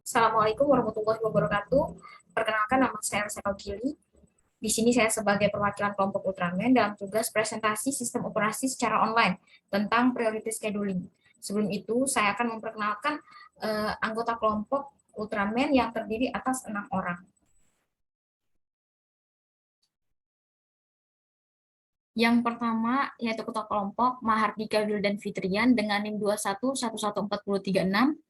Assalamualaikum warahmatullahi wabarakatuh. Perkenalkan, nama saya Elsa Kaugili. Di sini saya sebagai perwakilan kelompok Ultraman dalam tugas presentasi sistem operasi secara online tentang priority scheduling. Sebelum itu, saya akan memperkenalkan anggota kelompok Ultraman yang terdiri atas 6 orang. Yang pertama yaitu ketua kelompok Mahardika Wildan Fitrian dengan NIM 21114036.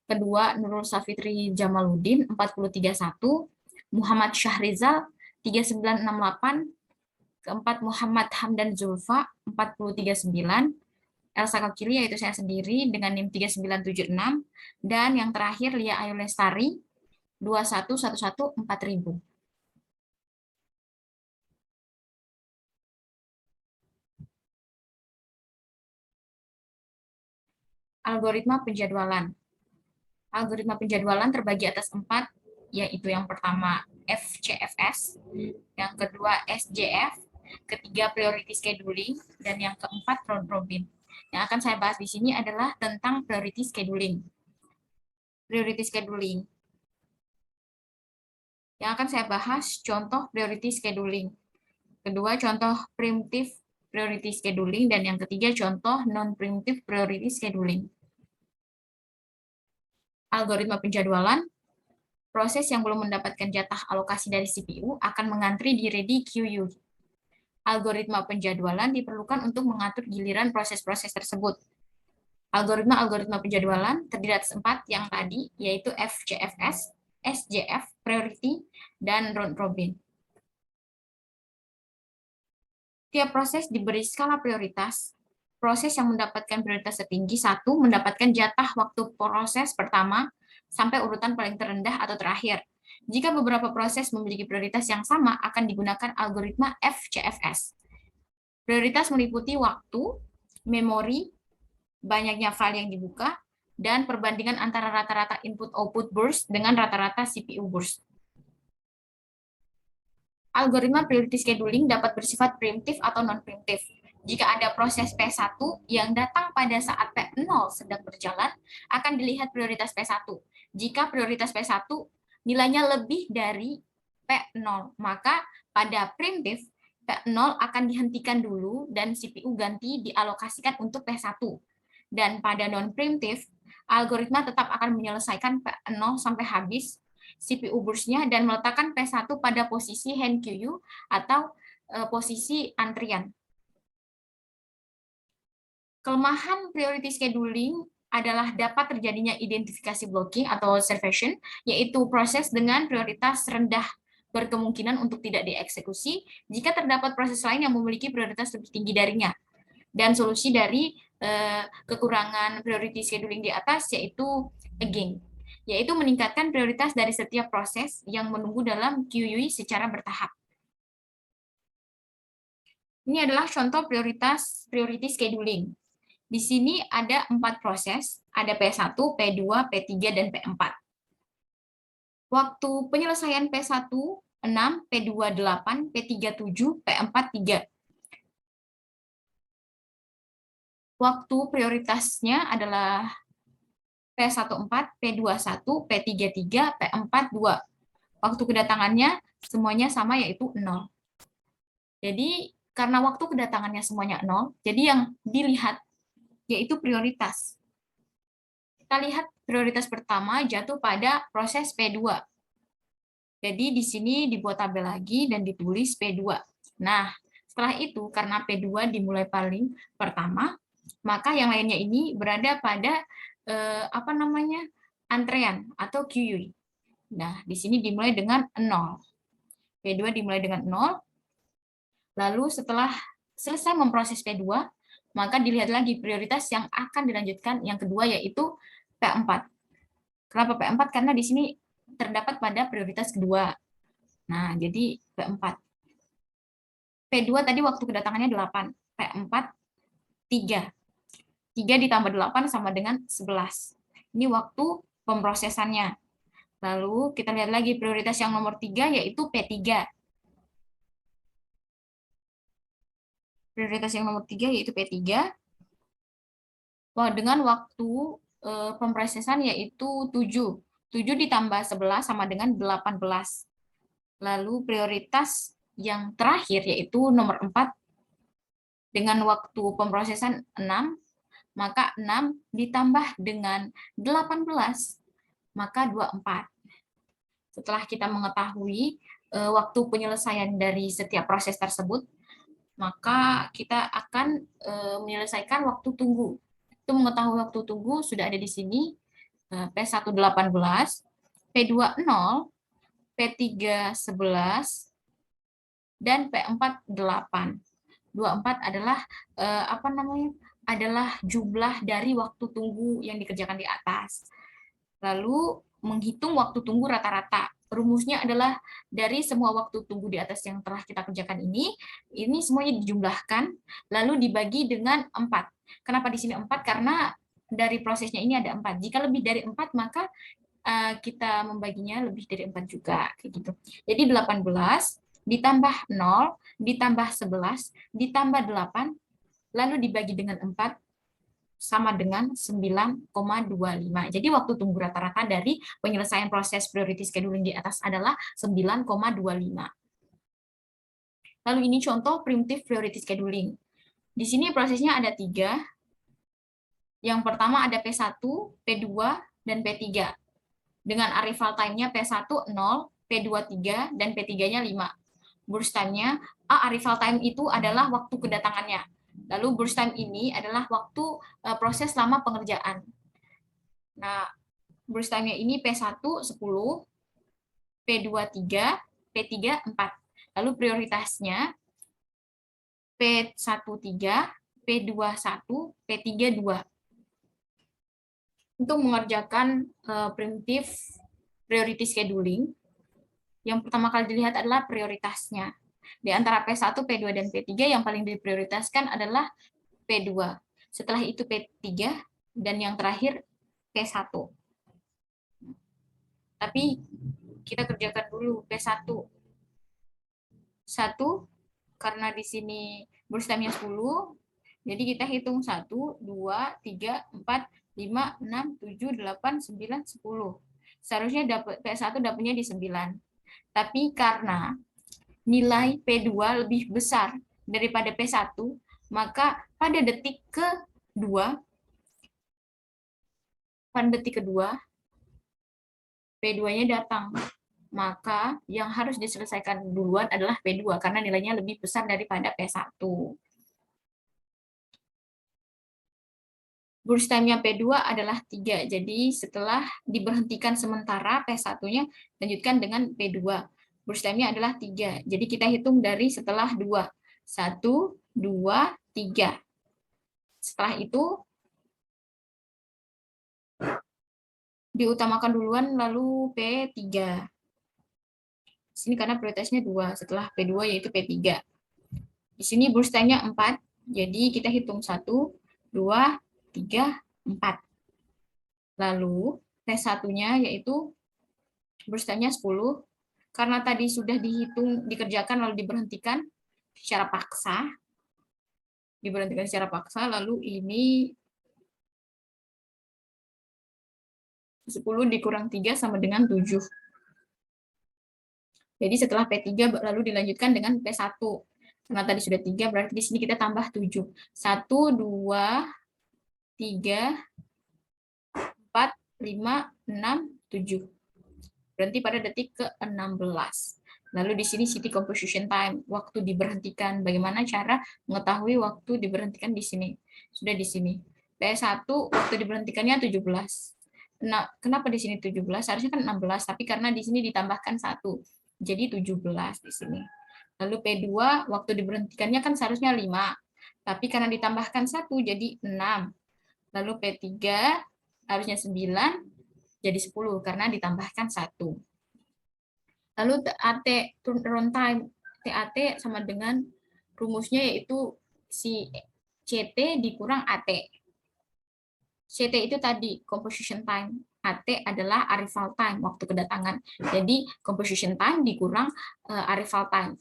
Kedua, Nurul Safitri Jamaluddin 4031, Muhammad Syahrizal 3968, keempat Muhammad Hamdan Zulfa 4039, Elsa Kakili yaitu saya sendiri dengan NIM 3976, dan yang terakhir Lia Ayu Lestari 21114000. Algoritma penjadwalan. Algoritma penjadwalan terbagi atas 4, yaitu yang pertama FCFS, yang kedua SJF, ketiga priority scheduling, dan yang keempat round robin. Yang akan saya bahas di sini adalah tentang priority scheduling. Priority scheduling. Yang akan saya bahas contoh priority scheduling. Kedua, contoh primitive priority scheduling, dan yang ketiga contoh non-primitive priority scheduling. Algoritma penjadwalan. Proses yang belum mendapatkan jatah alokasi dari CPU akan mengantri di ready queue. Algoritma penjadwalan diperlukan untuk mengatur giliran proses-proses tersebut. Algoritma penjadwalan terdiri atas 4 yang tadi, yaitu FCFS, SJF, priority, dan round robin. Tiap proses diberi skala prioritas. Proses yang mendapatkan prioritas tertinggi 1 mendapatkan jatah waktu proses pertama sampai urutan paling terendah atau terakhir. Jika beberapa proses memiliki prioritas yang sama, akan digunakan algoritma FCFS. Prioritas meliputi waktu, memori, banyaknya file yang dibuka, dan perbandingan antara rata-rata input-output burst dengan rata-rata CPU burst. Algoritma priority scheduling dapat bersifat preemptif atau non-preemptif. Jika ada proses P1 yang datang pada saat P0 sedang berjalan, akan dilihat prioritas P1. Jika prioritas P1 nilainya lebih dari P0, maka pada preemptif P0 akan dihentikan dulu dan CPU ganti dialokasikan untuk P1. Dan pada non-preemptif, algoritma tetap akan menyelesaikan P0 sampai habis CPU burst-nya dan meletakkan P1 pada posisi hand queue atau posisi antrian. Kelemahan priority scheduling adalah dapat terjadinya identifikasi blocking atau observation, yaitu proses dengan prioritas rendah berkemungkinan untuk tidak dieksekusi jika terdapat proses lain yang memiliki prioritas lebih tinggi darinya. Dan solusi dari kekurangan priority scheduling di atas yaitu again, yaitu meningkatkan prioritas dari setiap proses yang menunggu dalam QUI secara bertahap. Ini adalah contoh priority scheduling. Di sini ada 4 proses, ada P1, P2, P3, dan P4. Waktu penyelesaian P1, 6, P2, 8, P3, 7, P4, 3. Waktu prioritasnya adalah P14, P21, P33, P42. Waktu kedatangannya semuanya sama yaitu 0. Jadi karena waktu kedatangannya semuanya 0, jadi yang dilihat yaitu prioritas. Kita lihat prioritas pertama jatuh pada proses P2. Jadi di sini dibuat tabel lagi dan ditulis P2. Nah, setelah itu karena P2 dimulai paling pertama, maka yang lainnya ini berada pada antrean atau QUI. Nah, di sini dimulai dengan 0. P2 dimulai dengan 0. Lalu setelah selesai memproses P2, maka dilihat lagi prioritas yang akan dilanjutkan yang kedua yaitu P4. Kenapa P4? Karena di sini terdapat pada prioritas kedua. Nah, jadi P4. P2 tadi waktu kedatangannya 8. P4 3. 3 ditambah 8 sama dengan 11. Ini waktu pemrosesannya. Lalu kita lihat lagi prioritas yang nomor 3 yaitu P3. Prioritas yang nomor 3 yaitu P3. Dengan waktu pemrosesan yaitu 7. 7 ditambah 11 sama dengan 18. Lalu prioritas yang terakhir yaitu nomor 4 dengan waktu pemrosesan 6, maka 6 ditambah dengan 18, maka 24. Setelah kita mengetahui waktu penyelesaian dari setiap proses tersebut, maka kita akan menyelesaikan waktu tunggu. Itu mengetahui waktu tunggu sudah ada di sini, P1 18, P2 0, P3 11, dan P4 8. 24 adalah adalah jumlah dari waktu tunggu yang dikerjakan di atas. Lalu menghitung waktu tunggu rata-rata. Rumusnya adalah dari semua waktu tunggu di atas yang telah kita kerjakan ini semuanya dijumlahkan, lalu dibagi dengan 4. Kenapa di sini 4? Karena dari prosesnya ini ada 4. Jika lebih dari 4, maka kita membaginya lebih dari 4 juga. Kayak gitu. Jadi 18 ditambah 0, ditambah 11, ditambah 8, lalu dibagi dengan 4, sama dengan 9,25. Jadi waktu tunggu rata-rata dari penyelesaian proses priority scheduling di atas adalah 9,25. Lalu ini contoh primitive priority scheduling. Di sini prosesnya ada 3. Yang pertama ada P1, P2, dan P3. Dengan arrival time-nya P1 0, P2 3, dan P3-nya 5. Burst time-nya, arrival time itu adalah waktu kedatangannya. Lalu burst time ini adalah waktu proses lama pengerjaan. Nah, burst time-nya ini P1 10, P2 3, P3 4. Lalu prioritasnya P1 3, P2 1, P3 2. Untuk mengerjakan primitive priority scheduling, yang pertama kali dilihat adalah prioritasnya. Di antara P1, P2, dan P3 yang paling diprioritaskan adalah P2. Setelah itu P3, dan yang terakhir P1. Tapi kita kerjakan dulu P1. 1, karena di sini burst time-nya 10, jadi kita hitung 1, 2, 3, 4, 5, 6, 7, 8, 9, 10. Seharusnya P1 dapatnya di 9. Tapi karena nilai P2 lebih besar daripada P1, maka pada detik kedua, P2-nya datang. Maka yang harus diselesaikan duluan adalah P2 karena nilainya lebih besar daripada P1. Burst time-nya P2 adalah 3. Jadi setelah diberhentikan sementara P1-nya lanjutkan dengan P2. Burst time-nya adalah 3. Jadi kita hitung dari setelah 2. 1, 2, 3. Setelah itu diutamakan duluan lalu P3. Di sini karena prioritasnya 2, setelah P2 yaitu P3. Di sini burst time-nya 4. Jadi kita hitung 1, 2, 3, 4. Lalu P1-nya yaitu burst time-nya 10. Karena tadi sudah dikerjakan lalu diberhentikan secara paksa. Lalu ini 10 dikurang 3 sama dengan 7. Jadi setelah P3 lalu dilanjutkan dengan P1. Karena tadi sudah 3, berarti di sini kita tambah 7. 1, 2, 3, 4, 5, 6, 7. Berhenti pada detik ke-16. Lalu di sini city composition time, waktu diberhentikan. Bagaimana cara mengetahui waktu diberhentikan di sini? Sudah di sini. P1 waktu diberhentikannya 17. Nah, kenapa di sini 17? Harusnya kan 16, tapi karena di sini ditambahkan 1. Jadi 17 di sini. Lalu P2 waktu diberhentikannya kan seharusnya 5, tapi karena ditambahkan 1 jadi 6. Lalu P3 harusnya 9 jadi 10 karena ditambahkan 1. Lalu TAT turnaround time, TAT sama dengan rumusnya yaitu si CT dikurang AT. CT itu tadi composition time, AT adalah arrival time, waktu kedatangan. Jadi composition time dikurang arrival time.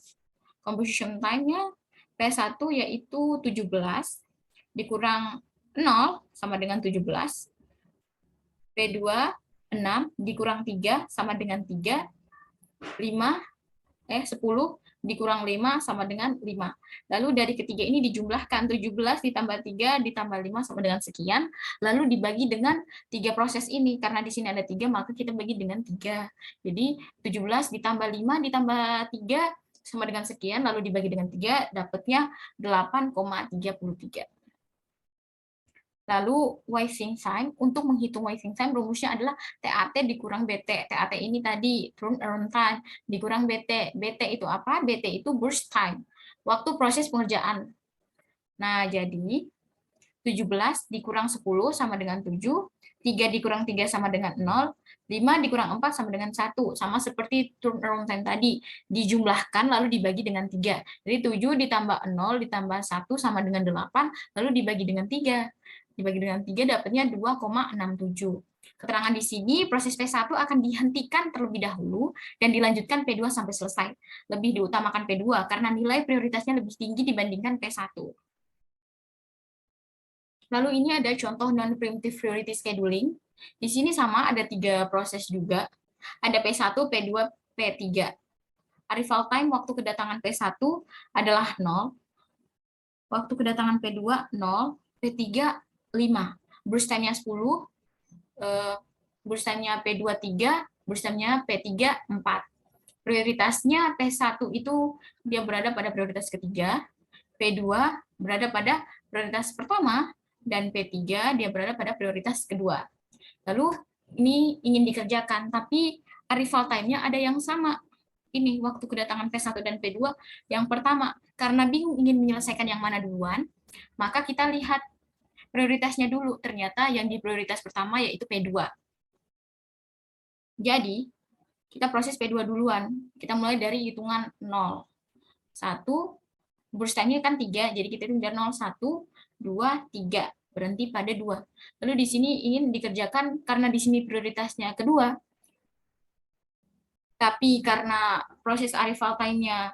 Composition time-nya P1 yaitu 17 dikurang 0 sama dengan 17. P2 6 dikurang 3 sama dengan 3, 10 dikurang 5 sama dengan 5. Lalu dari ketiga ini dijumlahkan, 17 ditambah 3 ditambah 5 sama dengan sekian, lalu dibagi dengan 3 proses ini. Karena di sini ada 3, maka kita bagi dengan 3. Jadi 17 ditambah 5 ditambah 3 sama dengan sekian, lalu dibagi dengan 3, dapatnya 8,33. Lalu wasting time, untuk menghitung wasting time rumusnya adalah TAT dikurang BT. TAT ini tadi turnaround time dikurang BT. BT itu apa? BT itu burst time, waktu proses pengerjaan. Nah, jadi 17 dikurang 10 sama dengan 7, 3 dikurang 3 sama dengan 0, 5 dikurang 4 sama dengan 1. Sama seperti turnaround time tadi, dijumlahkan lalu dibagi dengan 3. Jadi 7 ditambah 0 ditambah 1 sama dengan 8, lalu dibagi dengan 3. Dibagi dengan 3 dapatnya 2,67. Keterangan di sini, proses P1 akan dihentikan terlebih dahulu dan dilanjutkan P2 sampai selesai. Lebih diutamakan P2 karena nilai prioritasnya lebih tinggi dibandingkan P1. Lalu ini ada contoh non-preemptive priority scheduling. Di sini sama, ada 3 proses juga. Ada P1, P2, P3. Arrival time waktu kedatangan P1 adalah 0. Waktu kedatangan P2, 0. P3, 5. Burst time-nya 10. Burst time-nya P2, 3. Burst time-nya P3, 4. Prioritasnya P1 itu dia berada pada prioritas ketiga. P2 berada pada prioritas pertama. Dan P3 dia berada pada prioritas kedua. Lalu ini ingin dikerjakan, tapi arrival time-nya ada yang sama. Ini waktu kedatangan P1 dan P2 yang pertama. Karena bingung ingin menyelesaikan yang mana duluan, maka kita lihat prioritasnya dulu. Ternyata yang di prioritas pertama yaitu P2. Jadi, kita proses P2 duluan. Kita mulai dari hitungan 0. 1, burst time-nya kan 3, jadi kita hitung dari 0, 1, 2, 3. Berhenti pada 2. Lalu di sini ingin dikerjakan karena di sini prioritasnya kedua. Tapi karena proses arrival time-nya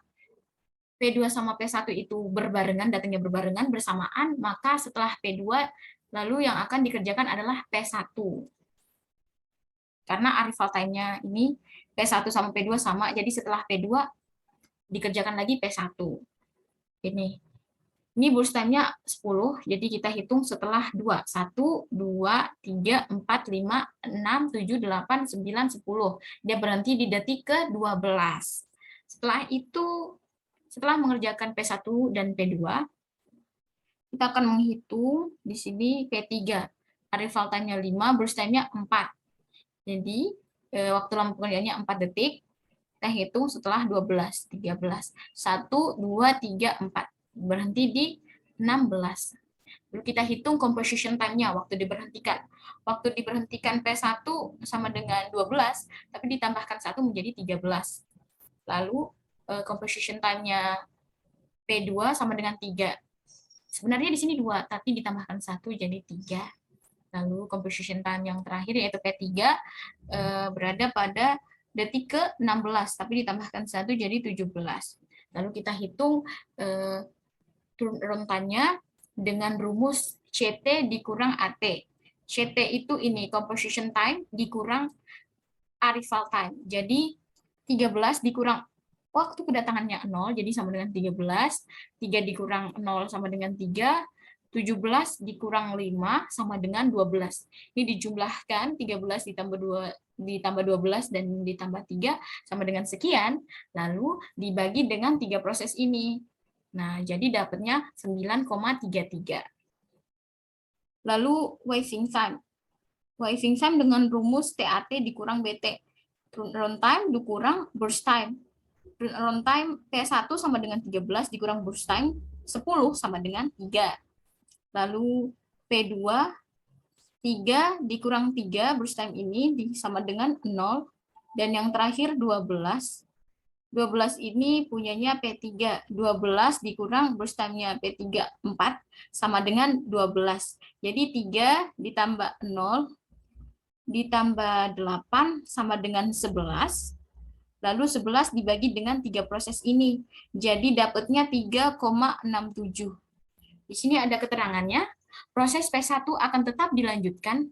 P2 sama P1 itu berbarengan, datangnya berbarengan, bersamaan, maka setelah P2, lalu yang akan dikerjakan adalah P1. Karena arrival time-nya ini P1 sama P2 sama, jadi setelah P2 dikerjakan lagi P1. Ini burst time-nya 10, jadi kita hitung setelah 2. 1, 2, 3, 4, 5, 6, 7, 8, 9, 10. Dia berhenti di detik ke-12. Setelah itu, setelah mengerjakan P1 dan P2, kita akan menghitung di sini P3. Arrival time-nya 5, burst time-nya 4. Jadi, waktu lama pengerjaannya 4 detik, kita hitung setelah 12, 13. 1, 2, 3, 4. Berhenti di 16. Lalu kita hitung composition time-nya, waktu diberhentikan. Waktu diberhentikan P1 sama dengan 12, tapi ditambahkan 1 menjadi 13. Lalu composition time-nya P2 sama dengan 3. Sebenarnya di sini 2, tapi ditambahkan 1 jadi 3. Lalu composition time yang terakhir yaitu P3 berada pada detik ke-16, tapi ditambahkan 1 jadi 17. Lalu kita hitung turnaround time-nya dengan rumus CT dikurang AT. CT itu ini, composition time dikurang arrival time. Jadi 13 dikurang waktu kedatangannya 0, jadi sama dengan 13. 3 dikurang 0 sama dengan 3. 17 dikurang 5 sama dengan 12. Ini dijumlahkan, 13 ditambah 12 dan ditambah 3 sama dengan sekian, lalu dibagi dengan 3 proses ini. Nah, jadi dapatnya 9,33. Lalu wasting time. Wasting time dengan rumus TAT dikurang BT. Turnaround time dikurang burst time. Turnaround time P1 sama dengan 13 dikurang burst time 10 sama dengan 3. Lalu P2, 3 dikurang 3, burst time ini sama dengan 0. Dan yang terakhir 12. 12 ini punyanya P3. 12 dikurang burst time-nya P3, 4, sama dengan 12. Jadi 3 ditambah 0, ditambah 8, sama dengan 11. Lalu 11 dibagi dengan 3 proses ini. Jadi dapatnya 3,67. Di sini ada keterangannya. Proses P1 akan tetap dilanjutkan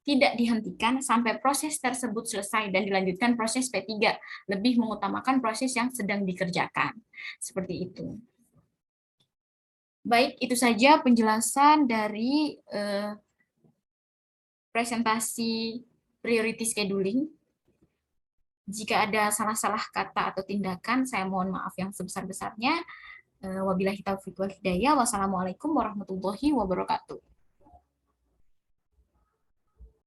tidak dihentikan sampai proses tersebut selesai dan dilanjutkan proses P3, lebih mengutamakan proses yang sedang dikerjakan. Seperti itu. Baik, itu saja penjelasan dari presentasi priority scheduling. Jika ada salah-salah kata atau tindakan, saya mohon maaf yang sebesar-besarnya. Wabillahi taufiq wal hidayah. Wassalamualaikum warahmatullahi wabarakatuh.